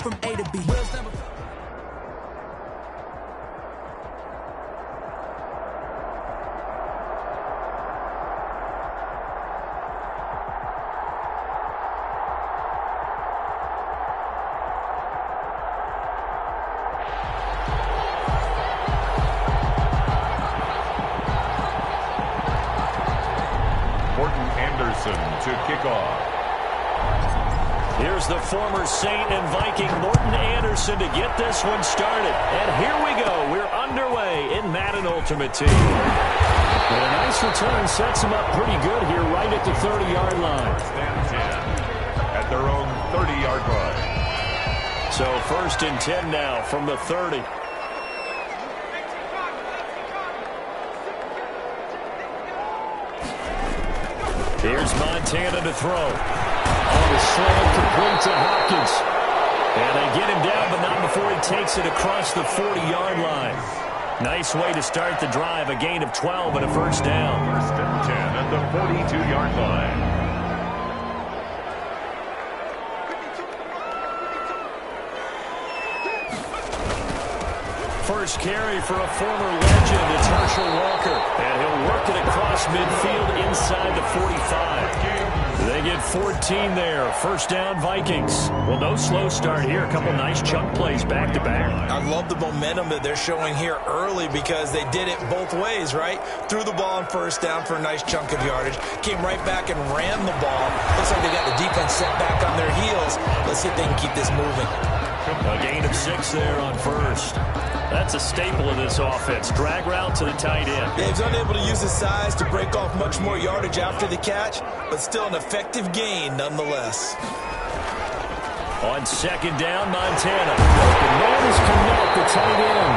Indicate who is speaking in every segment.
Speaker 1: from A to B.
Speaker 2: To kick off.
Speaker 3: Here's the former Saint and Viking Morton Anderson to get this one started. And here we go. We're underway in Madden Ultimate Team. And a nice return sets them up pretty good here right at the 30-yard line.
Speaker 2: Stand 10 at their own 30-yard line.
Speaker 3: So 1st and 10 now from the 30. Here's Montana to throw. On the slam, complete to Hopkins. And they get him down, but not before he takes it across the 40-yard line. Nice way to start the drive. A gain of 12 and a first down.
Speaker 2: 1st and 10 at the 42-yard line.
Speaker 3: First carry for a former legend. It's Herschel Walker. And he'll work it across midfield inside the 45. They get 14 there. First down, Vikings. Well, no slow start here. A couple nice chunk plays back-to-back.
Speaker 4: I love the momentum that they're showing here early because they did it both ways, right? Threw the ball on first down for a nice chunk of yardage. Came right back and ran the ball. Looks like they got the defense set back on their heels. Let's see if they can keep this moving.
Speaker 3: A gain of 6 there on first. That's a staple of this offense. Drag route to the tight end.
Speaker 4: Yeah, he's unable to use his size to break off much more yardage after the catch, but still an effective gain nonetheless.
Speaker 3: On 2nd down, Montana. The man is connect the tight end.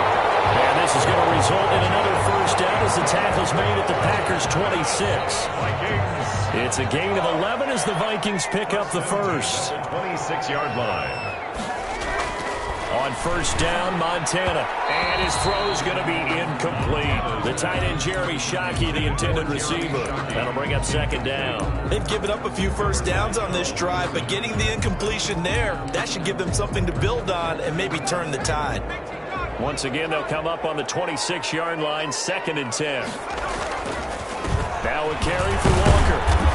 Speaker 3: And this is going to result in another first down as the tackle's made at the Packers' 26.
Speaker 2: Vikings.
Speaker 3: It's a gain of 11 as the Vikings pick up the first.
Speaker 2: 26-yard line.
Speaker 3: On first down, Montana. And his throw is going to be incomplete. The tight end, Jeremy Shockey, the intended receiver. That'll bring up 2nd down.
Speaker 4: They've given up a few first downs on this drive, but getting the incompletion there, that should give them something to build on and maybe turn the tide.
Speaker 3: Once again, they'll come up on the 26-yard line, 2nd and 10. Now a carry for Walker.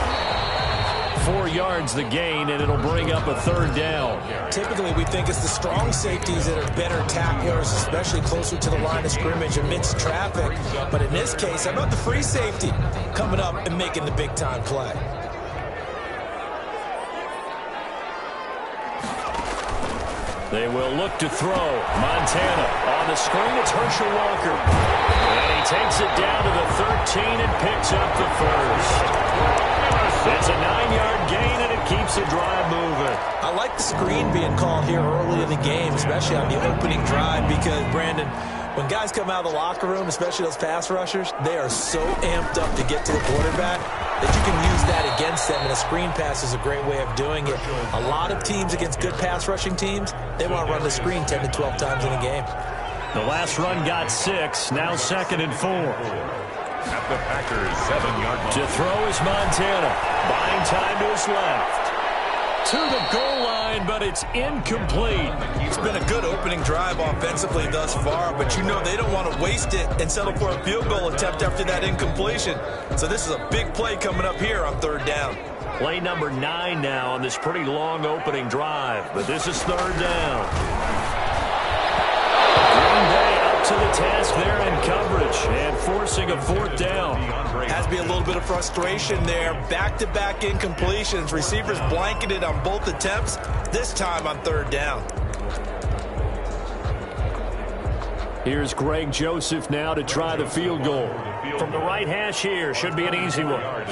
Speaker 3: 4 yards the gain, and it'll bring up a 3rd down.
Speaker 4: Typically, we think it's the strong safeties that are better tacklers, especially closer to the line of scrimmage amidst traffic. But in this case, how about the free safety coming up and making the big-time play?
Speaker 3: They will look to throw. Montana on the screen. It's Herschel Walker. And he takes it down to the 13 and picks up the first. It's a 9-yard gain, and it keeps the drive moving.
Speaker 4: I like the screen being called here early in the game, especially on the opening drive, because, Brandon, when guys come out of the locker room, especially those pass rushers, they are so amped up to get to the quarterback that you can use that against them, and a screen pass is a great way of doing it. A lot of teams against good pass rushing teams, they want to run the screen 10 to 12 times in a game.
Speaker 3: The last run got 6, now 2nd and 4.
Speaker 2: At the Packers' 7-yard line.
Speaker 3: To throw is Montana. Buying time to his left. To the goal line, but it's incomplete.
Speaker 4: It's been a good opening drive offensively thus far, but you know they don't want to waste it and settle for a field goal attempt after that incompletion. So this is a big play coming up here on 3rd down.
Speaker 3: Play number 9 now on this pretty long opening drive, but this is 3rd down. Green Bay up to the task there in coverage and forcing a 4th down.
Speaker 4: Has to be a little bit of frustration there. Back-to-back incompletions. Receivers blanketed on both attempts, this time on 3rd down.
Speaker 3: Here's Greg Joseph now to try the field goal. From the right hash here, should be an easy one. And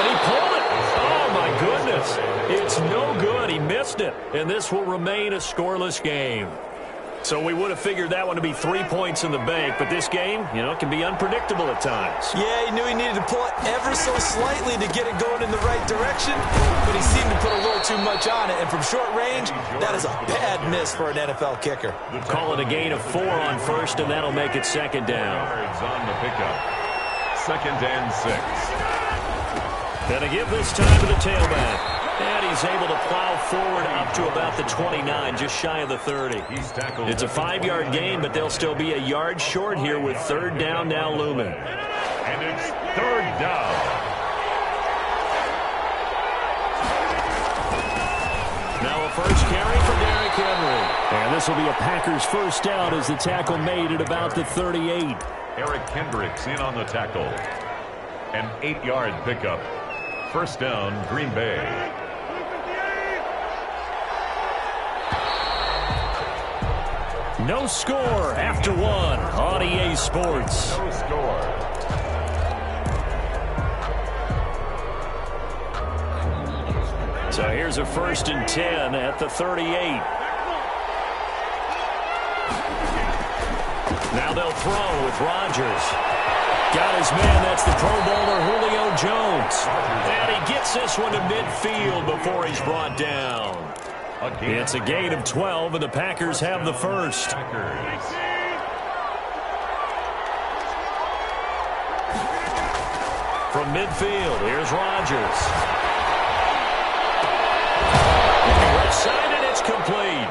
Speaker 3: he pulled it. Oh, my goodness. It's no good. He missed it. And this will remain a scoreless game. So we would have figured that one to be 3 points in the bank, but this game, you know, can be unpredictable at times.
Speaker 4: Yeah, he knew he needed to pull it ever so slightly to get it going in the right direction, but he seemed to put a little too much on it, and from short range, that is a bad miss for an NFL kicker.
Speaker 3: Call it a gain of 4 on first, and that'll make it 2nd down.
Speaker 2: On the pickup. 2nd and 6.
Speaker 3: Gonna give this time to the tailback. And he's able to plow forward up to about the 29, just shy of the 30. It's a 5-yard gain, but they'll still be a yard short here with third down now looming.
Speaker 2: And it's third down.
Speaker 3: Now a first carry for Derrick Henry.
Speaker 1: And this will be a Packers first down as the tackle made at about the 38.
Speaker 2: Eric Kendricks in on the tackle. An 8-yard pickup. First down, Green Bay.
Speaker 3: No score after one on EA Sports.
Speaker 2: No score.
Speaker 3: So here's a 1st and 10 at the 38. Now they'll throw with Rodgers. Got his man. That's the Pro Bowler Julio Jones. And he gets this one to midfield before he's brought down. It's a gain of 12, and the Packers have the first. From midfield, here's Rodgers. Left side, and it's complete.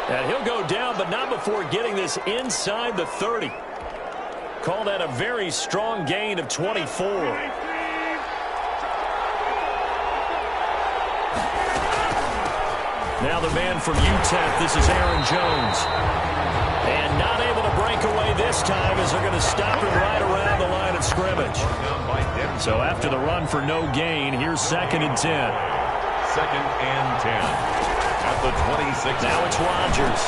Speaker 3: And he'll go down, but not before getting this inside the 30. Call that a very strong gain of 24. Now the man from UTEP, this is Aaron Jones. And not able to break away this time as they're going to stop him right around the line of scrimmage. So after the run for no gain, here's 2nd and 10.
Speaker 2: 2nd and 10. At the 26.
Speaker 3: Now it's Rodgers.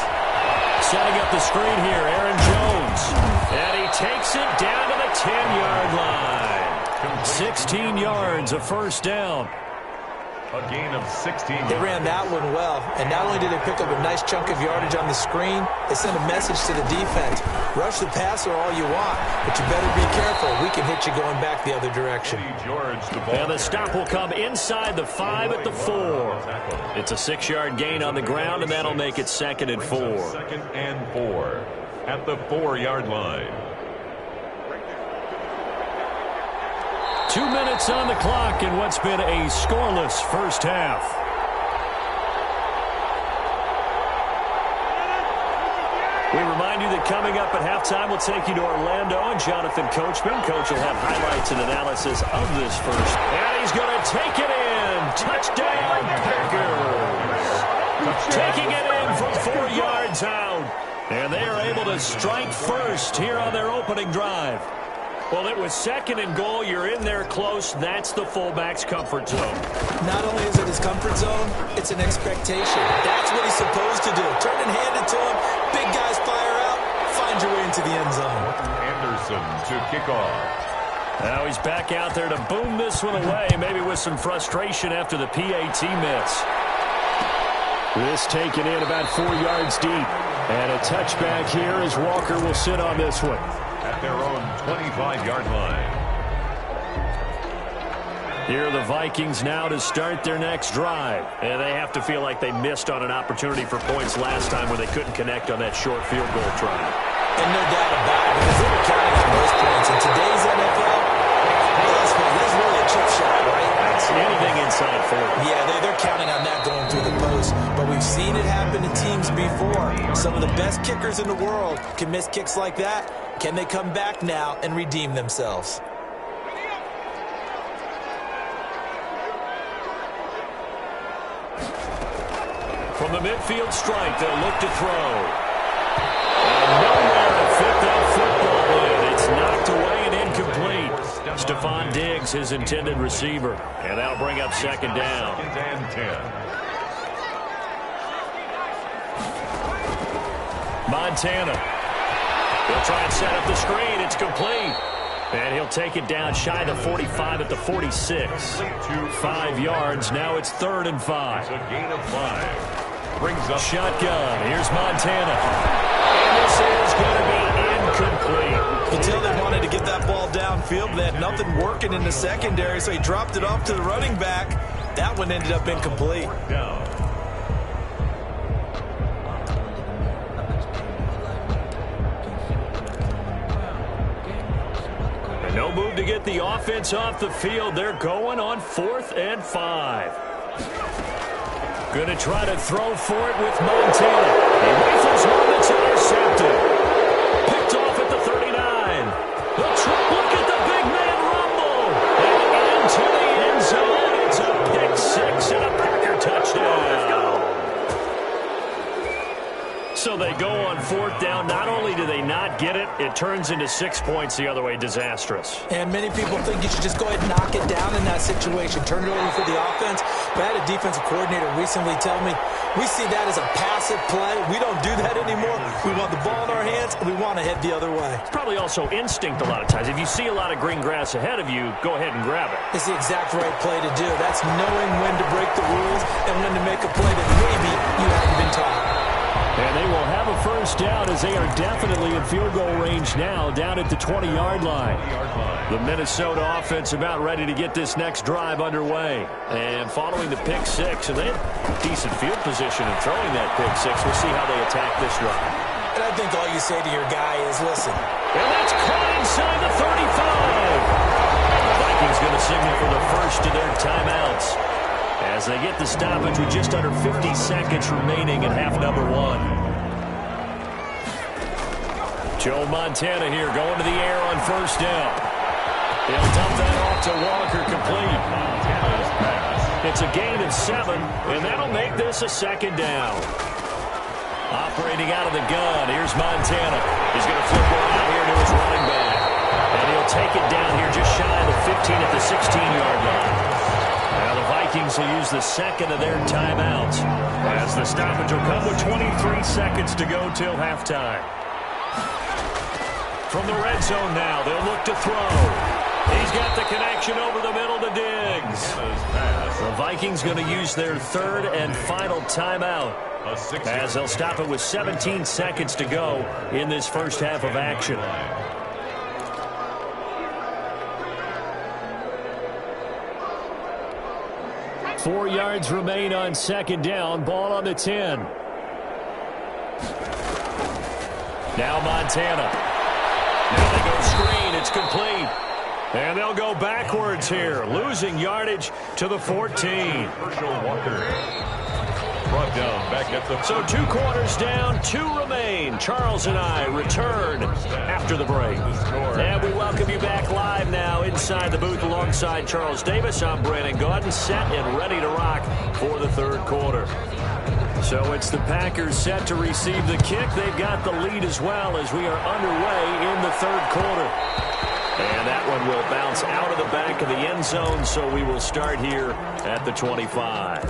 Speaker 3: Setting up the screen here, Aaron Jones. And he takes it down to the 10-yard line. 16 yards, a first down.
Speaker 2: A gain of 16.
Speaker 4: They ran that one well, and not only did they pick up a nice chunk of yardage on the screen, they sent a message to the defense. Rush the passer all you want, but you better be careful. We can hit you going back the other direction.
Speaker 3: And the stop will come inside the 5 at the 4. It's a 6-yard gain on the ground, and that'll make it 2nd and 4.
Speaker 2: 2nd and 4 at the 4-yard line.
Speaker 3: 2 minutes on the clock in what's been a scoreless first half. We remind you that coming up at halftime, we'll take you to Orlando and Jonathan Coachman. Coach will have highlights and analysis of this first. And he's going to take it in. Touchdown, Packers. Taking it in from 4 yards out. And they are able to strike first here on their opening drive. Well, it was 2nd and goal. You're in there close. That's the fullback's comfort zone.
Speaker 4: Not only is it his comfort zone, it's an expectation. That's what he's supposed to do. Turn and hand it to him. Big guys fire out. Find your way into the end zone.
Speaker 2: Anderson to kick off.
Speaker 3: Now he's back out there to boom this one away, maybe with some frustration after the PAT miss.
Speaker 1: This taken in about 4 yards deep. And a touchback here as Walker will sit on this one.
Speaker 2: At their own 25-yard line.
Speaker 3: Here are the Vikings now to start their next drive. And they have to feel like they missed on an opportunity for points last time where they couldn't connect on that short field goal try.
Speaker 4: And no doubt about it, because they were counting on those points. In today's NFL, hey, that's really a chip shot, right?
Speaker 3: Anything inside 40.
Speaker 4: Yeah, they're counting on that going through the post. But we've seen it happen to teams before. Some of the best kickers in the world can miss kicks like that. Can they come back now and redeem themselves?
Speaker 3: From the midfield strike, they'll look to throw. And nowhere to fit that football in. It's knocked away and incomplete. Stephon Diggs, his intended receiver. And that'll bring up 2nd down.
Speaker 2: 2nd and 10.
Speaker 3: Montana. He'll try and set up the screen. It's complete. And he'll take it down shy of the 45 at the 46. 5 yards. Now it's 3rd and 5.
Speaker 2: It's a gain of 5. Brings up
Speaker 3: shotgun. Here's Montana. And this is going to be incomplete.
Speaker 4: You can tell they wanted to get that ball downfield, but they had nothing working in the secondary, so he dropped it off to the running back. That one ended up incomplete.
Speaker 2: Down.
Speaker 3: No move to get the offense off the field. They're going on 4th and 5. Going to try to throw for it with Montana. He rifles one that's intercepted. Picked off at the 39. Look at the big man rumble. And into the end zone. It's a pick six and a Packer touchdown. So they go on fourth down. Not only do they not get it, it turns into 6 points the other way. Disastrous.
Speaker 4: And many people think you should just go ahead and knock it down in that situation. Turn it over for the offense. But I had a defensive coordinator recently tell me, we see that as a passive play. We don't do that anymore. We want the ball in our hands, and we want to head the other way.
Speaker 3: It's probably also instinct a lot of times. If you see a lot of green grass ahead of you, go ahead and grab it.
Speaker 4: It's the exact right play to do. That's knowing when to break the rules and when to make a play that maybe you haven't been taught.
Speaker 1: And they will have a first down as they are definitely in field goal range now, down at the 20-yard line. The Minnesota offense about ready to get this next drive underway. And following the pick six, and they had decent field position in throwing that pick six. We'll see how they attack this drive.
Speaker 4: And I think all you say to your guy is, listen.
Speaker 3: And that's caught inside the 35. The Vikings going to signal for the first of their timeouts as they get the stoppage with just under 50 seconds remaining in half number one. Joe Montana here going to the air on first down. He'll dump that off to Walker, complete. It's a gain of 7, and that'll make this a second down. Operating out of the gun, here's Montana. He's going to flip around here to his running back. And he'll take it down here just shy of the 15 at the 16-yard line. Now the Vikings will use the second of their timeouts as the stoppage will come with 23 seconds to go till halftime. From the red zone now, they'll look to throw. He's got the connection over the middle to Diggs. The Vikings going to use their third and final timeout as they'll stop it with 17 seconds to go in this first half of action.
Speaker 1: Four yards remain on second down. Ball on the 10.
Speaker 3: Now Montana. Now they go screen. It's complete. And they'll go backwards here, losing yardage to the 14.
Speaker 2: Brought down back at the...
Speaker 3: So 2 quarters down, 2 remain. Charles and I return after the break. And we welcome you back live now inside the booth alongside Charles Davis. I'm Brandon Gaudin, set and ready to rock for the third quarter. So it's the Packers set to receive the kick. They've got the lead as well as we are underway in the third quarter. And that one will bounce out of the back of the end zone, so we will start here at the 25.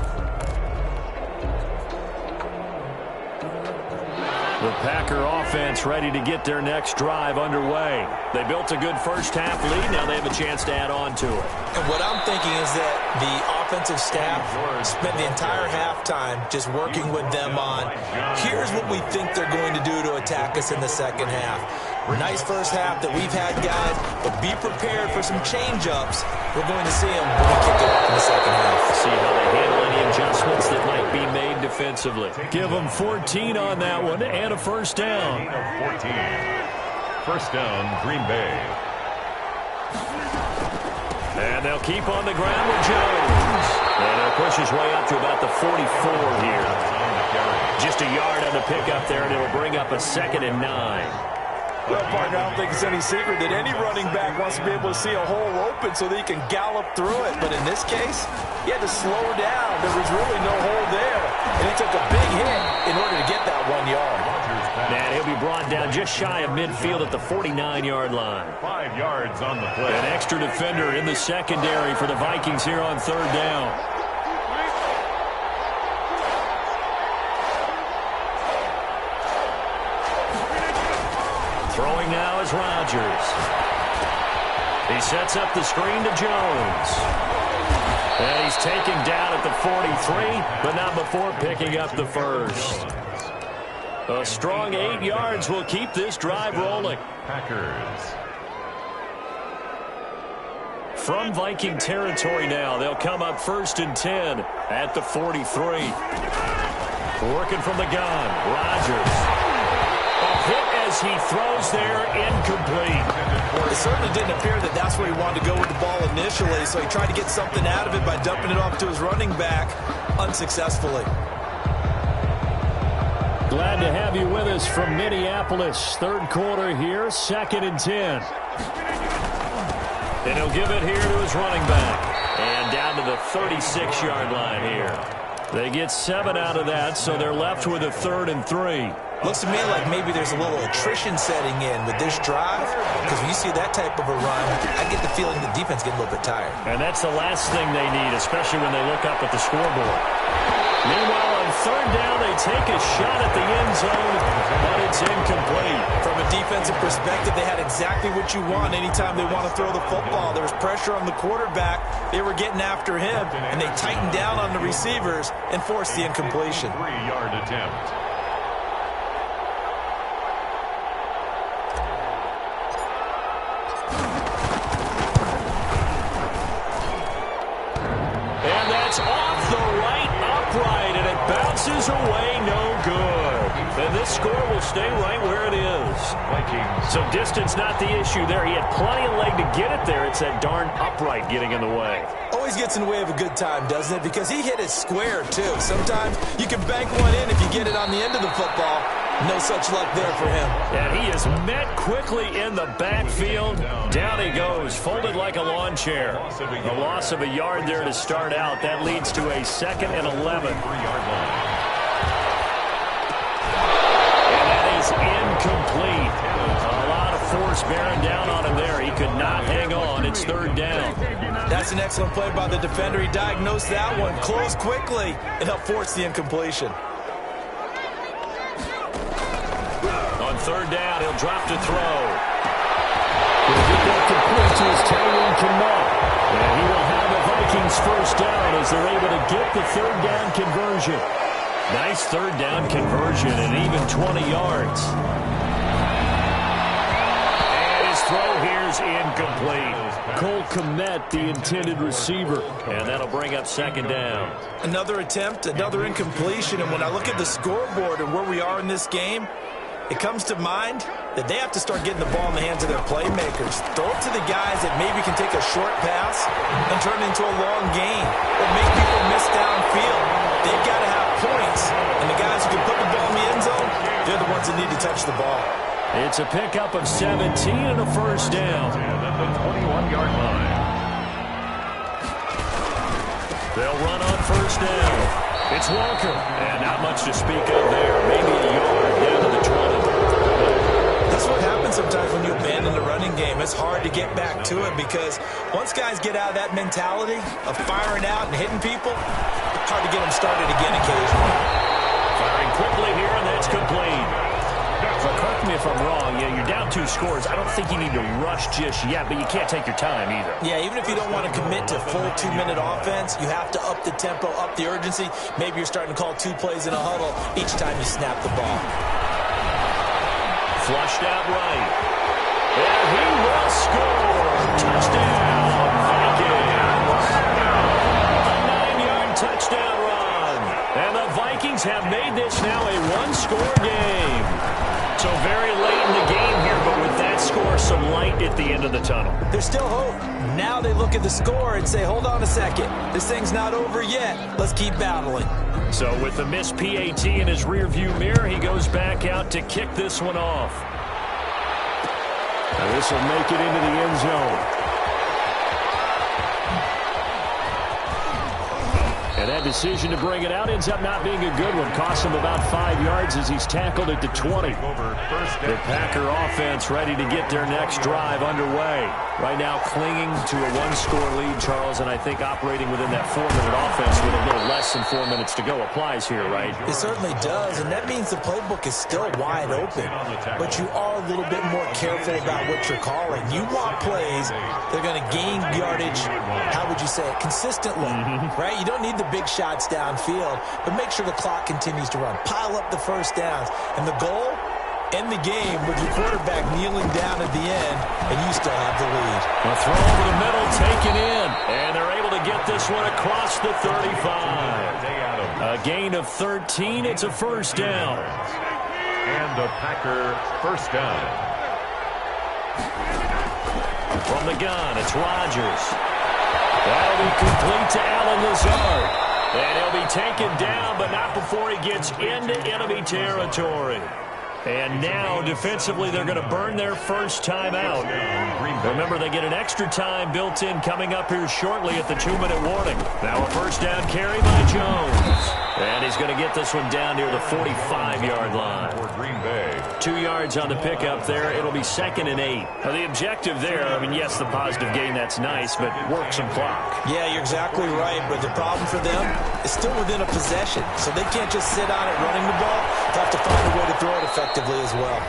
Speaker 3: The Packer offense ready to get their next drive underway. They built a good first half lead. Now they have a chance to add on to it.
Speaker 4: And what I'm thinking is that the offensive staff spent the entire halftime just working with them on, here's what we think they're going to do to attack us in the second half. Nice first half that we've had, guys, but be prepared for some change-ups. We're going to see them when we kick it in the second half.
Speaker 3: See how they handle any adjustments that might be made defensively.
Speaker 1: Give them 14 on that one and a first down.
Speaker 2: 14. First down, Green Bay.
Speaker 3: And they'll keep on the ground with Jones. And he'll push his way up to about the 44 here. Just a yard on the pickup there, and it'll bring up a 2nd and 9.
Speaker 5: Well, partner, I don't think it's any secret that any running back wants to be able to see a hole open so that he can gallop through it. But in this case, he had to slow down. There was really no hole there. And he took a big hit in order to get that 1 yard.
Speaker 3: And he'll be brought down just shy of midfield at the 49-yard line.
Speaker 2: 5 yards on the play.
Speaker 3: An extra defender in the secondary for the Vikings here on third down. Throwing now is Rodgers. He sets up the screen to Jones. And he's taken down at the 43, but not before picking up the first. A strong 8 yards will keep this drive rolling.
Speaker 2: Packers.
Speaker 3: From Viking territory now, they'll come up 1st and 10 at the 43. Working from the gun, Rodgers. A hit as he throws there, incomplete.
Speaker 4: It certainly didn't appear that that's where he wanted to go with the ball initially, so he tried to get something out of it by dumping it off to his running back. unsuccessfully.
Speaker 1: Glad to have you with us from Minneapolis. Third quarter here, 2nd and 10. And he'll give it here to his running back. And down to the 36-yard line here. They get 7 out of that, so they're left with a 3rd and 3.
Speaker 4: Looks to me like maybe there's a little attrition setting in with this drive, because when you see that type of a run, I get the feeling the defense getting a little bit tired.
Speaker 1: And that's the last thing they need, especially when they look up at the scoreboard. Meanwhile, on 3rd down, they take a shot at the end zone, but it's incomplete.
Speaker 4: From a defensive perspective, they had exactly what you want anytime they want to throw the football. There was pressure on the quarterback. They were getting after him, and they tightened down on the receivers and forced the incompletion.
Speaker 2: 3-yard attempt.
Speaker 1: Off the right upright, and it bounces away, no good. And this score will stay right where it is.
Speaker 2: Vikings.
Speaker 1: So distance not the issue there. He had plenty of leg to get it there. It's that darn upright getting in the way.
Speaker 4: Always gets in the way of a good time, doesn't it? Because he hit it square, too. Sometimes you can bank one in if you get it on the end of the football. No such luck there for him.
Speaker 1: And he is met quickly in the backfield. Down he goes, folded like a lawn chair. A loss of a yard there to start out. That leads to a 2nd and 11. And that is incomplete. A lot of force bearing down on him there. He could not hang on. It's 3rd down.
Speaker 4: That's an excellent play by the defender. He diagnosed that one, closed quickly, and helped force the incompletion.
Speaker 1: On 3rd down, he'll drop to throw. He'll get that complete to his Tyrone Kmet. And he will have the Vikings 1st down as they're able to get the 3rd down conversion. Nice 3rd down conversion and even 20 yards. And his throw here's incomplete. Cole Kmet, the intended receiver. And that'll bring up 2nd down.
Speaker 4: Another attempt, another incompletion. And when I look at the scoreboard and where we are in this game, it comes to mind that they have to start getting the ball in the hands of their playmakers. Throw it to the guys that maybe can take a short pass and turn it into a long gain or make people miss downfield. They've got to have points. And the guys who can put the ball in the end zone, they're the ones that need to touch the ball.
Speaker 1: It's a pickup of 17 and a 1st down.
Speaker 2: And at the 21-yard line.
Speaker 1: They'll run on 1st down. It's Walker. And not much to speak of there. Maybe a yard down to the 20.
Speaker 4: That's what happens sometimes when you abandon the running game. It's hard to get back to it because once guys get out of that mentality of firing out and hitting people, it's hard to get them started again occasionally.
Speaker 1: Firing quickly here, and that's complete. So correct me if I'm wrong. Yeah, you're down 2 scores. I don't think you need to rush just yet, but you can't take your time either.
Speaker 4: Yeah, even if you don't want to commit to full 2-minute offense, you have to up the tempo, up the urgency. Maybe you're starting to call 2 plays in a huddle each time you snap the ball.
Speaker 1: Flushed out right. And he will score. Touchdown, Vikings. A 9-yard touchdown run. And the Vikings have made this now a 1-score game. So very late in the game here, but with that score, some light at the end of the tunnel.
Speaker 4: There's still hope. Now they look at the score and say, hold on a second. This thing's not over yet. Let's keep battling.
Speaker 1: So with the missed PAT in his rearview mirror, he goes back out to kick this one off. Now this will make it into the end zone. And that decision to bring it out ends up not being a good one. Cost him about 5 yards as he's tackled at the 20. The Packer offense ready to get their next drive underway. Right now clinging to a 1-score lead, Charles, and I think operating within that 4-minute offense with a little less than 4 minutes to go applies here, right?
Speaker 4: It certainly does, and that means the playbook is still wide open. But you are a little bit more careful about what you're calling. You want plays that are going to gain yardage, how would you say it, consistently, right? You don't need the big shots downfield, but make sure the clock continues to run. Pile up the 1st downs. And the goal, end the game with your quarterback kneeling down at the end, and you still have the lead.
Speaker 1: A throw over the middle, taken in, and they're able to get this one across the 35. A gain of 13, it's a 1st down.
Speaker 2: And a Packer 1st down.
Speaker 1: From the gun, it's Rodgers. That'll be complete to Allen Lazard. And he'll be taken down, but not before he gets into enemy territory. And now, defensively, they're going to burn their first timeout. Remember, they get an extra time built in coming up here shortly at the 2-minute warning. Now a first down carry by Jones. And he's going to get this one down near the 45-yard line.
Speaker 2: For Green Bay.
Speaker 1: 2 yards on the pickup there. It'll be 2nd and 8. Now, the objective there, I mean, yes, the positive gain, that's nice, but work some clock.
Speaker 4: Yeah, you're exactly right, but the problem for them is still within a possession, so they can't just sit on it running the ball. They have to find a way to throw it effectively as well.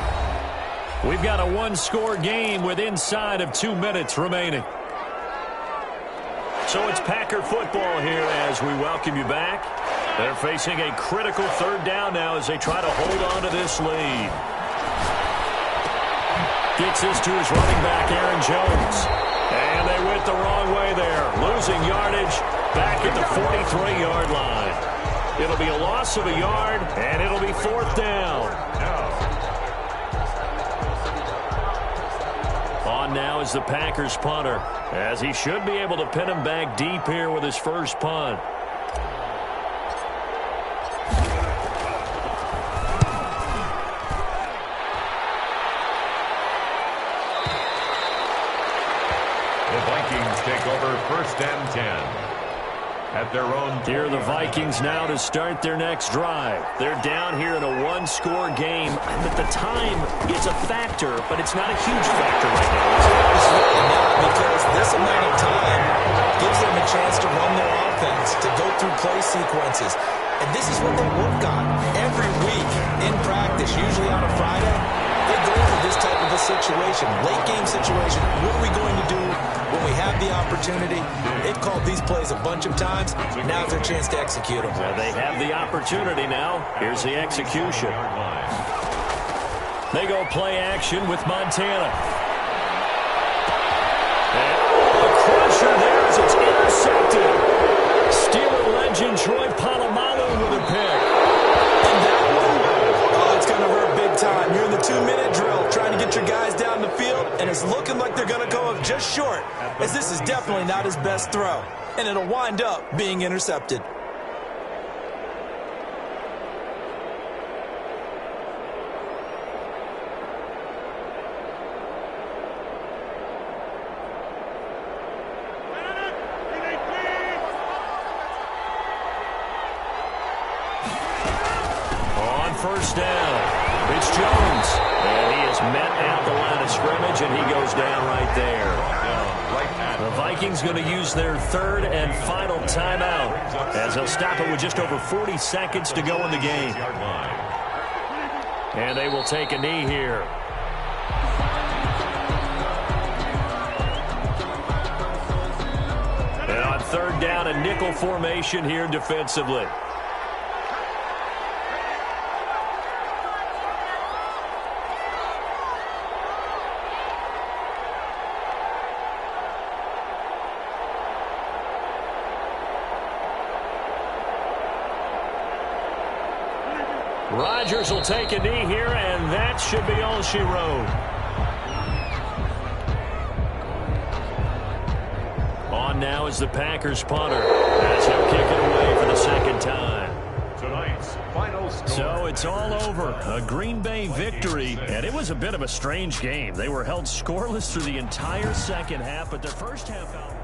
Speaker 1: We've got a one-score game with inside of 2 minutes remaining. So it's Packer football here as we welcome you back. They're facing a critical 3rd down now as they try to hold on to this lead. Gets this to his running back, Aaron Jones. And they went the wrong way there. Losing yardage back at the 43-yard line. It'll be a loss of a yard, and it'll be 4th down. On now is the Packers punter, as he should be able to pin him back deep here with his first punt.
Speaker 2: The Vikings take over 1st and 10. At their own.
Speaker 1: Here are the Vikings now to start their next drive. They're down here in a one-score game. At the time, it's a factor, but it's not a huge factor right now.
Speaker 4: It's really not, because this amount of time gives them a chance to run their offense, to go through play sequences. And this is what they work on every week in practice, usually on a Friday. They go over this type of a situation, late game situation. What are we going to do when we have the opportunity? They've called these plays a bunch of times. Now's their chance to execute them.
Speaker 1: Well, they have the opportunity now. Here's the execution. They go play action with Montana. And a crusher there as it's intercepted. Steeler legend Troy Polamalu with a pick.
Speaker 4: And that one, oh, it's going to hurt big time. You're in the 2-minute drill trying to get your guys down the field, and it's looking like they're going to go up just short, as this is definitely not his best throw, and it'll wind up being intercepted.
Speaker 1: On first down, it's Jones. And he is met at the line of scrimmage, and he goes down right there. The Vikings going to use their 3rd and final timeout, as they'll stop it with just over 40 seconds to go in the game. And they will take a knee here. And on 3rd down, a nickel formation here defensively. Rodgers will take a knee here, and that should be all she wrote. On now is the Packers punter, as he'll kick it away for the 2nd time.
Speaker 2: Tonight's final score.
Speaker 1: So it's all over. A Green Bay victory, and it was a bit of a strange game. They were held scoreless through the entire second half, but their first half out.